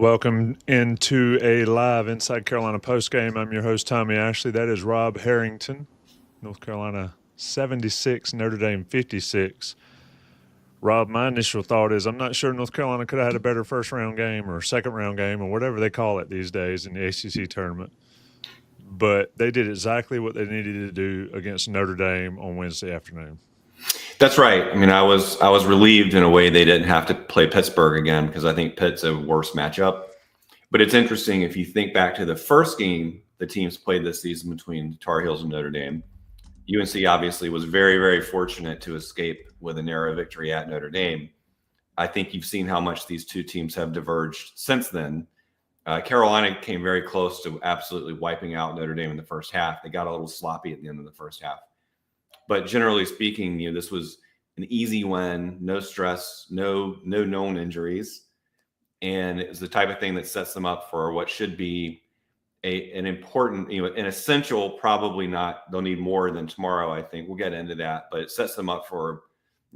Welcome into a live Inside Carolina postgame. I'm your host, Tommy Ashley. That is Rob Harrington, North Carolina 76, Notre Dame 56. Rob, my initial thought is I'm not sure North Carolina could have had a better first-round game or second-round game or whatever they call it these days in the ACC Tournament. But they did exactly what they needed to do against Notre Dame on Wednesday afternoon. That's right. I mean, I was relieved in a way they didn't have to play Pittsburgh again because I think Pitt's a worse matchup. But it's interesting if you think back to the first game the teams played this season between Tar Heels and Notre Dame. UNC obviously was very, very fortunate to escape with a narrow victory at Notre Dame. I think you've seen how much these two teams have diverged since then. Carolina came very close to absolutely wiping out Notre Dame in the first half. They got a little sloppy at the end of the first half. But generally speaking, this was an easy win, no stress, no known injuries. And it was the type of thing that sets them up for what should be an important, an essential, probably not, they'll need more than tomorrow, I think. We'll get into that. But it sets them up for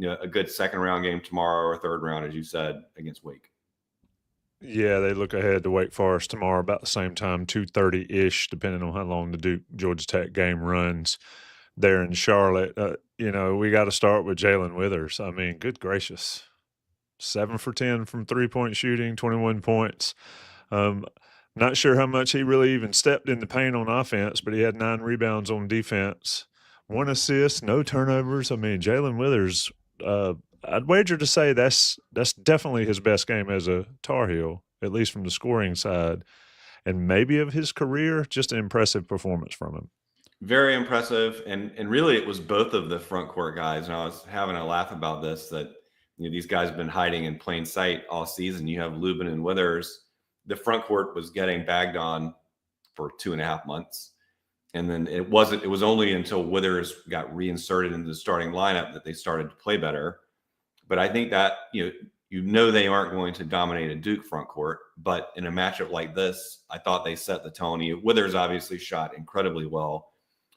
a good second round game tomorrow or third round, as you said, against Wake. Yeah, they look ahead to Wake Forest tomorrow about the same time, 2:30-ish, depending on how long the Duke-Georgia Tech game runs there in Charlotte. We got to start with Jae'Lyn Withers. I mean, good gracious. 7 for 10 from three-point shooting, 21 points. Not sure how much he really even stepped in the paint on offense, but he had 9 rebounds on defense, 1 assist, no turnovers. I mean, Jae'Lyn Withers, I'd wager to say that's definitely his best game as a Tar Heel, at least from the scoring side, and maybe of his career. Just an impressive performance from him. Very impressive, and really it was both of the front court guys. And I was having a laugh about this, that these guys have been hiding in plain sight all season. You have Lubin and Withers. The front court was getting bagged on for 2.5 months. And then it was only until Withers got reinserted into the starting lineup that they started to play better. But I think that, they aren't going to dominate a Duke front court. But in a matchup like this, I thought they set the tone. Withers obviously shot incredibly well.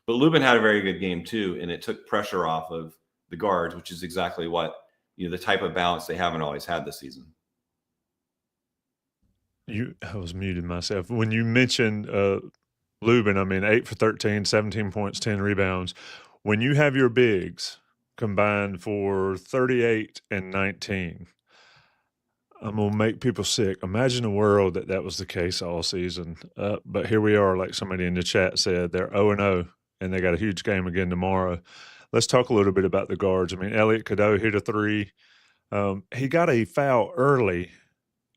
But Lubin had a very good game too, and it took pressure off of the guards, which is exactly what, the type of balance they haven't always had this season. I was muted myself. When you mentioned Lubin, I mean, 8 for 13, 17 points, 10 rebounds. When you have your bigs combined for 38 and 19, I'm going to make people sick. Imagine a world that was the case all season. But here we are, like somebody in the chat said, they're 0-0, and they got a huge game again tomorrow. Let's talk a little bit about the guards. I mean, Elliot Cadeau hit a 3. He got a foul early,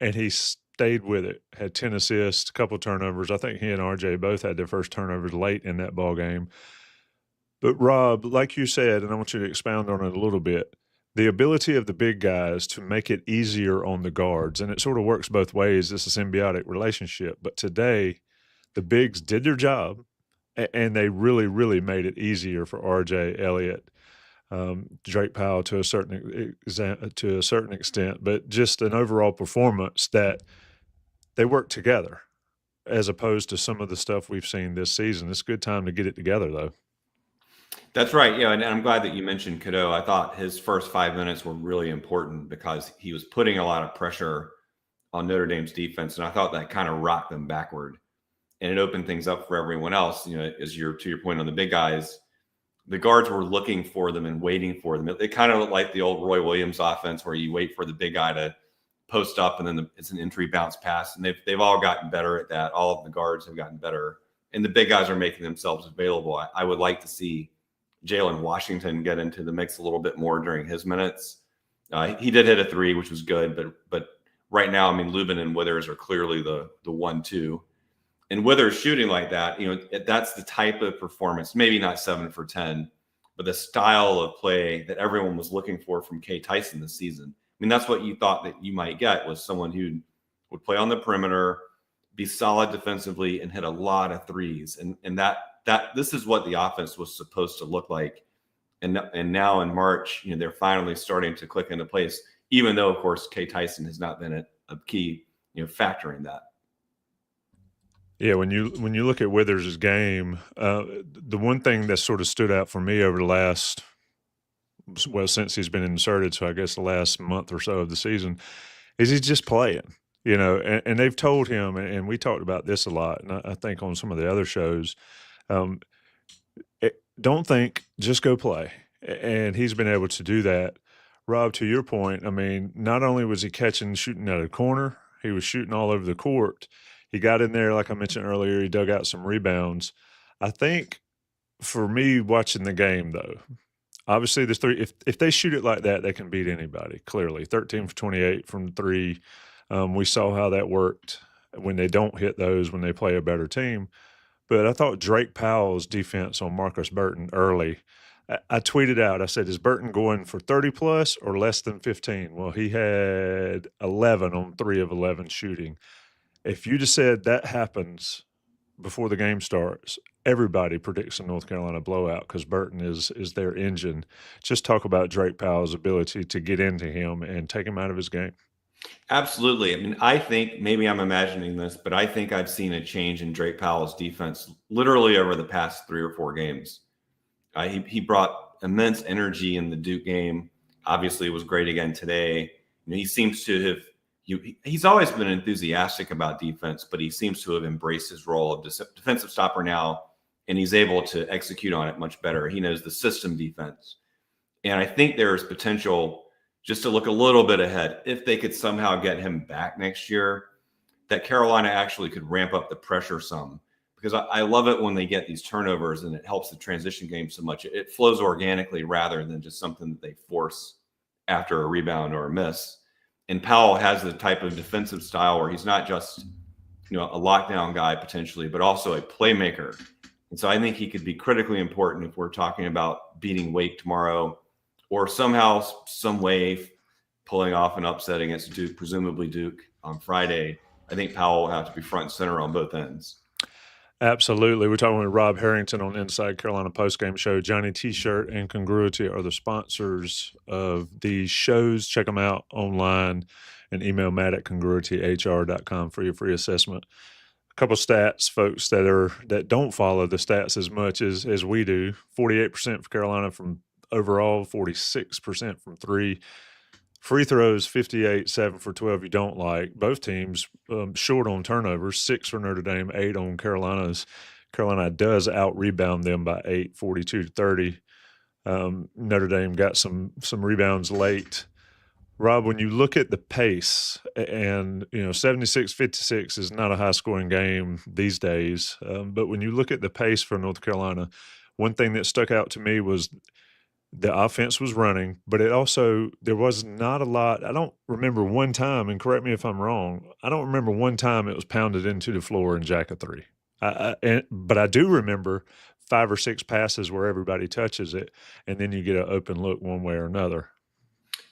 and he stayed with it, had 10 assists, a couple turnovers. I think he and RJ both had their first turnovers late in that ball game. But, Rob, like you said, and I want you to expound on it a little bit, the ability of the big guys to make it easier on the guards, and it sort of works both ways. It's a symbiotic relationship. But today, the bigs did their job, and they really, really made it easier for RJ, Elliot, Drake Powell to a certain extent, but just an overall performance that they work together as opposed to some of the stuff we've seen this season. It's a good time to get it together, though. That's right. Yeah, and I'm glad that you mentioned Cadeau. I thought his first 5 minutes were really important because he was putting a lot of pressure on Notre Dame's defense, and I thought that kind of rocked them backward. And it opened things up for everyone else. To your point on the big guys, the guards were looking for them and waiting for them. It kind of looked like the old Roy Williams offense where you wait for the big guy to post up and then it's an entry bounce pass. And they've all gotten better at that. All of the guards have gotten better. And the big guys are making themselves available. I would like to see Jalen Washington get into the mix a little bit more during his minutes. He did hit a 3, which was good. But right now, I mean, Lubin and Withers are clearly the 1-2. And Withers shooting like that, that's the type of performance, maybe not 7 for 10, but the style of play that everyone was looking for from K. Tyson this season. I mean, that's what you thought that you might get, was someone who would play on the perimeter, be solid defensively, and hit a lot of threes. And that this is what the offense was supposed to look like. And now in March, they're finally starting to click into place, even though, of course, K. Tyson has not been a key factor in that. Yeah, when you look at Withers' game, the one thing that sort of stood out for me over the last, since he's been inserted, so I guess the last month or so of the season, is he's just playing. and they've told him, and we talked about this a lot, and I think on some of the other shows, um, don't think, just go play. And he's been able to do that. Rob, to your point, I mean, not only was he catching, shooting at a corner, he was shooting all over the court. He got in there, like I mentioned earlier, he dug out some rebounds. I think for me watching the game, though, obviously the three, if they shoot it like that, they can beat anybody, clearly. 13 for 28 from three. We saw how that worked when they don't hit those, when they play a better team. But I thought Drake Powell's defense on Marcus Burton early, I tweeted out, I said, is Burton going for 30 plus or less than 15? Well, he had 11 on 3 of 11 shooting. If you just said that happens before the game starts, everybody predicts a North Carolina blowout because Burton is their engine. Just talk about Drake Powell's ability to get into him and take him out of his game. Absolutely. I mean, I think maybe I'm imagining this, but I think I've seen a change in Drake Powell's defense literally over the past 3 or 4 games. He brought immense energy in the Duke game. Obviously, it was great again today. He seems to have he's always been enthusiastic about defense, but he seems to have embraced his role of defensive stopper now, and he's able to execute on it much better. He knows the system defense. And I think there's potential, just to look a little bit ahead, if they could somehow get him back next year, that Carolina actually could ramp up the pressure some. Because I love it when they get these turnovers and it helps the transition game so much. It flows organically rather than just something that they force after a rebound or a miss. And Powell has the type of defensive style where he's not just, a lockdown guy potentially, but also a playmaker. And so I think he could be critically important if we're talking about beating Wake tomorrow, or somehow, some way, pulling off an upset against Duke, presumably Duke on Friday. I think Powell will have to be front and center on both ends. Absolutely. We're talking with Rob Harrington on Inside Carolina Postgame Show. Johnny T-shirt and Congruity are the sponsors of these shows. Check them out online and email Matt at congruityhr.com for your free assessment. A couple stats, folks that don't follow the stats as much as we do. 48% for Carolina from overall, 46% from three. Free throws, 58, 7 for 12 you don't like. Both teams short on turnovers, 6 for Notre Dame, 8 on Carolina's. Carolina does out-rebound them by 8, 42-30. Notre Dame got some rebounds late. Rob, when you look at the pace, and 76-56 is not a high-scoring game these days, but when you look at the pace for North Carolina, one thing that stuck out to me was the offense was running, but there was not a lot. I don't remember one time, and correct me if I'm wrong, I don't remember one time it was pounded into the floor and jack a three. But I do remember 5 or 6 passes where everybody touches it, and then you get an open look one way or another.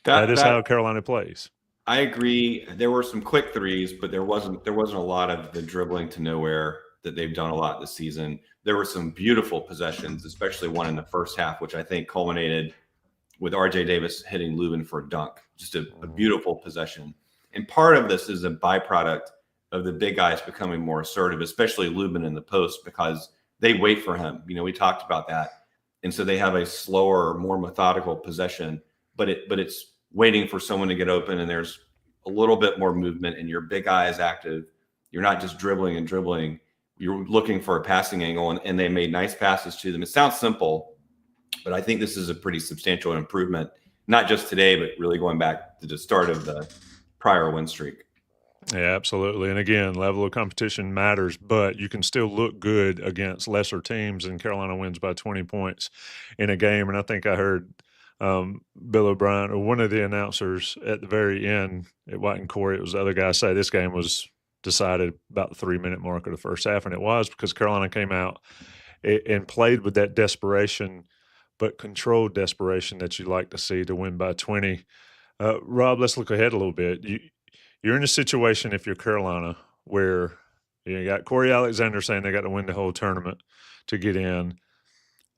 That is how Carolina plays. I agree. There were some quick threes, but there wasn't a lot of the dribbling to nowhere that they've done a lot this season. There were some beautiful possessions, especially one in the first half, which I think culminated with RJ Davis hitting Lubin for a dunk. Just a beautiful possession. And part of this is a byproduct of the big guys becoming more assertive, especially Lubin in the post, because they wait for him. We talked about that. And so they have a slower, more methodical possession, but it's waiting for someone to get open, and there's a little bit more movement, and your big guy is active. You're not just dribbling and dribbling. You're looking for a passing angle, and they made nice passes to them. It sounds simple, but I think this is a pretty substantial improvement, not just today, but really going back to the start of the prior win streak. Yeah, absolutely. And again, level of competition matters, but you can still look good against lesser teams, and Carolina wins by 20 points in a game. And I think I heard Bill O'Brien, or one of the announcers at the very end, it wasn't Corey, it was the other guy, say this game was decided about the 3-minute mark of the first half, and it was because Carolina came out and played with that desperation, but controlled desperation that you like to see to win by 20. Rob, let's look ahead a little bit. You're in a situation, if you're Carolina, where you got Corey Alexander saying they got to win the whole tournament to get in.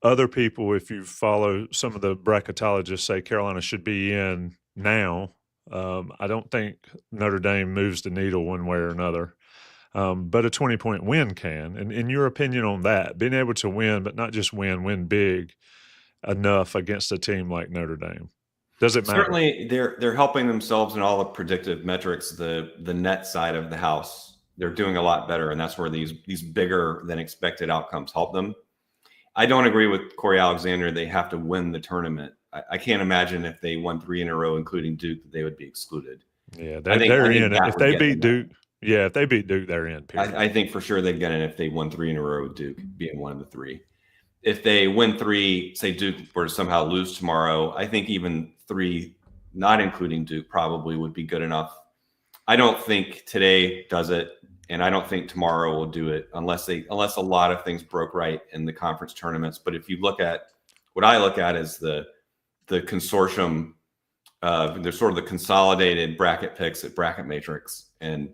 Other people, if you follow some of the bracketologists, say Carolina should be in now. I don't think Notre Dame moves the needle one way or another, but a 20-point win can. And in your opinion on that, being able to win, but not just win big enough against a team like Notre Dame? Does it matter? Certainly, they're helping themselves in all the predictive metrics. The net side of the house, they're doing a lot better, and that's where these bigger than expected outcomes help them. I don't agree with Corey Alexander. They have to win the tournament. I can't imagine if they won 3 in a row, including Duke, that they would be excluded. Yeah, they're in. If they beat Duke, if they beat Duke, they're in. I think for sure they'd get in if they won 3 in a row with Duke being one of the 3. If they win 3, say Duke were to somehow lose tomorrow, I think even 3, not including Duke, probably would be good enough. I don't think today does it, and I don't think tomorrow will do it unless a lot of things broke right in the conference tournaments. But if you look at what I look at is the consortium, there's sort of the consolidated bracket picks at Bracket Matrix, and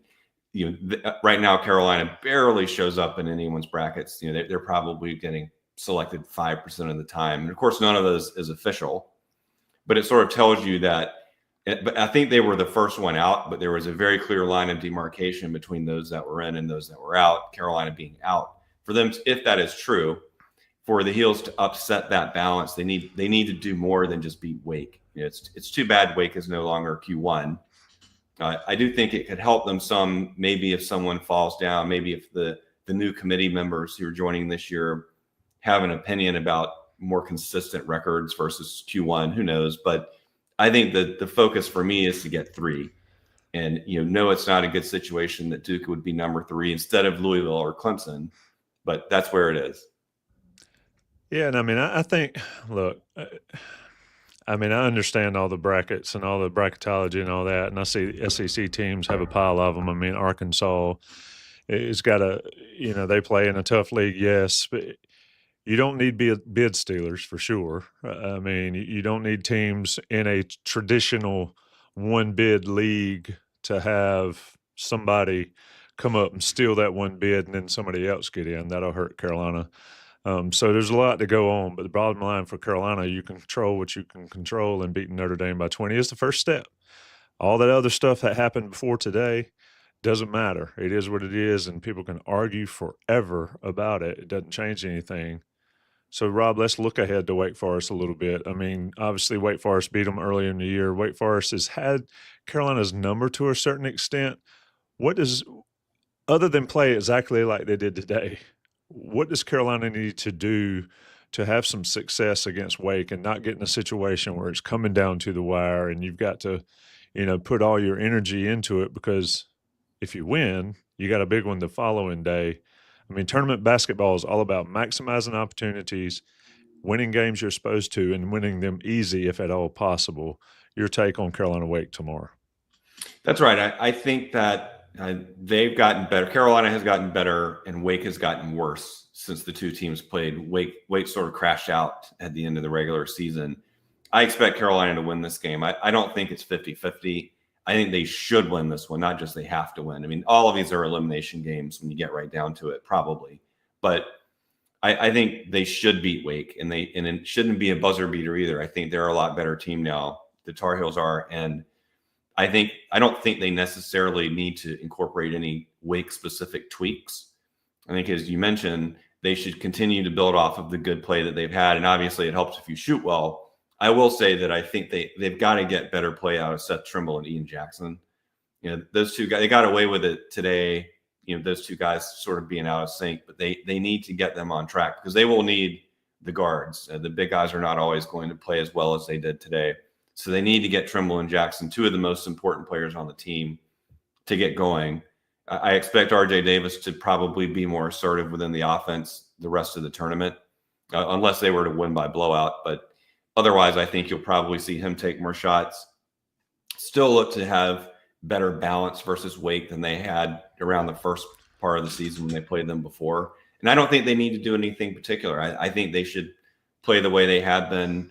right now Carolina barely shows up in anyone's brackets. They're probably getting selected 5% of the time, and of course none of those is official, but it sort of tells you that. But I think they were the first one out, but there was a very clear line of demarcation between those that were in and those that were out, Carolina being out. For them, if that is true, for the Heels to upset that balance, they need to do more than just beat Wake. It's too bad Wake is no longer Q1. I do think it could help them some, maybe if someone falls down, maybe if the new committee members who are joining this year have an opinion about more consistent records versus Q1, who knows? But I think that the focus for me is to get 3. And, it's not a good situation that Duke would be number 3 instead of Louisville or Clemson, but that's where it is. Yeah, and I think, look, I understand all the brackets and all the bracketology and all that, and I see SEC teams have a pile of them. Arkansas has got they play in a tough league, yes, but you don't need bid stealers for sure. You don't need teams in a traditional one bid league to have somebody come up and steal that one bid and then somebody else get in. That'll hurt Carolina. So there's a lot to go on, but the bottom line for Carolina, you can control what you can control, and beating Notre Dame by 20 is the first step. All that other stuff that happened before today doesn't matter. It is what it is, and people can argue forever about it. It doesn't change anything. So, Rob, let's look ahead to Wake Forest a little bit. Obviously, Wake Forest beat them earlier in the year. Wake Forest has had Carolina's number to a certain extent. Other than play exactly like they did today, what does Carolina need to do to have some success against Wake and not get in a situation where it's coming down to the wire and you've got to, put all your energy into it? Because if you win, you got a big one the following day. Tournament basketball is all about maximizing opportunities, winning games you're supposed to, and winning them easy if at all possible. Your take on Carolina-Wake tomorrow? That's right. I think that they've gotten better. Carolina has gotten better, and Wake has gotten worse since the two teams played. Wake sort of crashed out at the end of the regular season. I expect Carolina to win this game. I don't think it's 50-50. I think they should win this one, not just they have to win. All of these are elimination games when you get right down to it, probably. But I think they should beat Wake, and it shouldn't be a buzzer beater either. I think they're a lot better team now. The Tar Heels are, and I don't think they necessarily need to incorporate any Wake-specific tweaks. I think, as you mentioned, they should continue to build off of the good play that they've had, and obviously it helps if you shoot well. I will say that I think they've got to get better play out of Seth Trimble and Ian Jackson. Those two guys, they got away with it today. Those two guys sort of being out of sync, but they need to get them on track because they will need the guards. The big guys are not always going to play as well as they did today. So they need to get Trimble and Jackson, two of the most important players on the team, to get going. I expect RJ Davis to probably be more assertive within the offense the rest of the tournament, unless they were to win by blowout. But otherwise, I think you'll probably see him take more shots. Still look to have better balance versus Wake than they had around the first part of the season when they played them before. And I don't think they need to do anything particular. I think they should play the way they have been,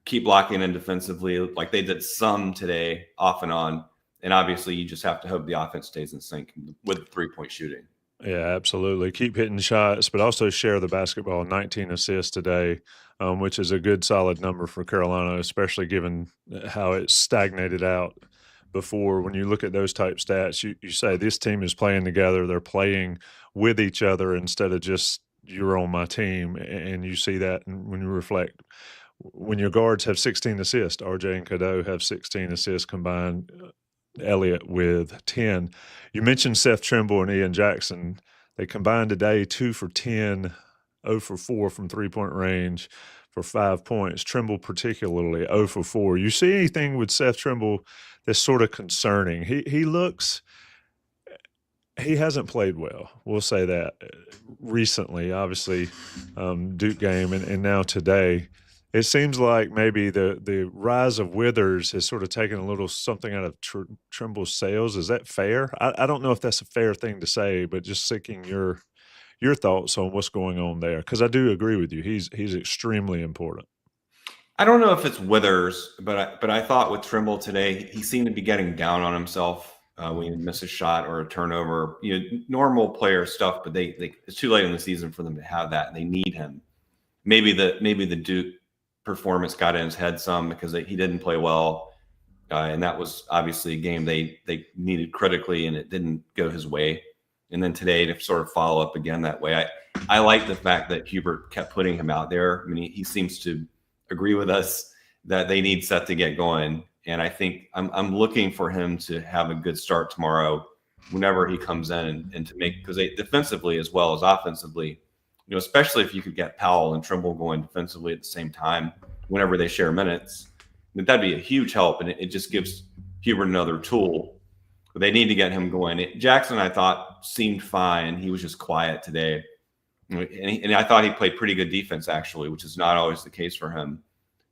keep blocking in defensively like they did some today, off and on. And obviously, you just have to hope the offense stays in sync with three-point shooting. Yeah, absolutely. Keep hitting shots, but also share the basketball. 19 assists today, which is a good, solid number for Carolina, especially given how it stagnated out before. When you look at those type stats, you say this team is playing together. They're playing with each other instead of just you're on my team, and you see that when you reflect when your guards have 16 assists, RJ and Cadeau have 16 assists combined, Elliot with 10. You mentioned Seth Trimble and Ian Jackson. They combined today 2 for 10, 0 for 4 from three-point range for 5 points. Trimble particularly 0 for 4. You see anything with Seth Trimble that's sort of concerning? He hasn't played well. We'll say that recently, obviously, Duke game and now today. It seems like maybe the rise of Withers has sort of taken a little something out of Trimble's sails. Is that fair? I don't know if that's a fair thing to say, but just seeking your thoughts on what's going on there, because I do agree with you. He's extremely important. I don't know if it's Withers, but I thought with Trimble today, he seemed to be getting down on himself when he miss a shot or a turnover. Normal player stuff, but it's too late in the season for them to have that. They need him. Maybe the Duke performance got in his head some because he didn't play well, and that was obviously a game they needed critically, and it didn't go his way. And then today to sort of follow up again that way, I like the fact that Hubert kept putting him out there. I mean, he seems to agree with us that they need Seth to get going, and I think I'm looking for him to have a good start tomorrow whenever he comes in and to make, because they defensively as well as offensively. Especially if you could get Powell and Trimble going defensively at the same time whenever they share minutes, that'd be a huge help. And it just gives Hubert another tool. But they need to get him going. Jackson, I thought, seemed fine. He was just quiet today. And I thought he played pretty good defense, actually, which is not always the case for him.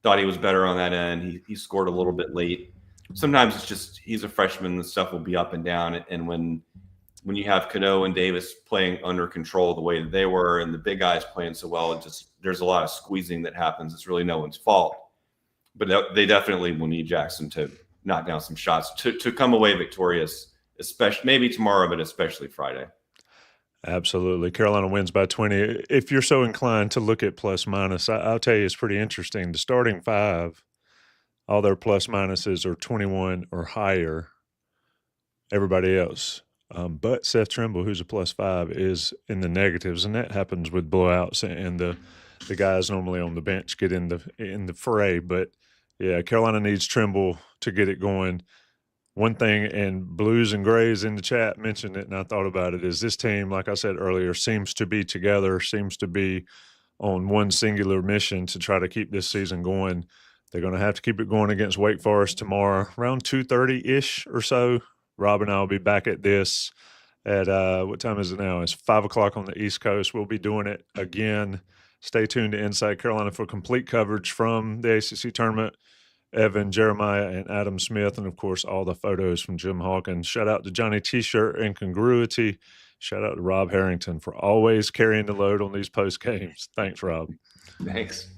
Thought he was better on that end. He scored a little bit late. Sometimes it's just he's a freshman and stuff will be up and down. And when you have Cadeau and Davis playing under control the way that they were, and the big guys playing so well, there's a lot of squeezing that happens. It's really no one's fault. But they definitely will need Jackson to knock down some shots to come away victorious, especially maybe tomorrow, but especially Friday. Absolutely. Carolina wins by 20. If you're so inclined to look at plus minus, I'll tell you it's pretty interesting. The starting five, all their plus minuses are 21 or higher. Everybody else, but Seth Trimble, who's a +5, is in the negatives, and that happens with blowouts, and the guys normally on the bench get in the fray. But yeah, Carolina needs Trimble to get it going. One thing, and Blues and Grays in the chat mentioned it, and I thought about it, is this team, like I said earlier, seems to be together, seems to be on one singular mission to try to keep this season going. They're going to have to keep it going against Wake Forest tomorrow, around 2:30-ish or so. Rob and I will be back at this at what time is it now? It's 5 o'clock on the East Coast. We'll be doing it again. Stay tuned to Inside Carolina for complete coverage from the ACC Tournament. Evan, Jeremiah, and Adam Smith, and, of course, all the photos from Jim Hawkins. Shout out to Johnny T-Shirt and Congruity. Shout out to Rob Harrington for always carrying the load on these post games. Thanks, Rob. Thanks.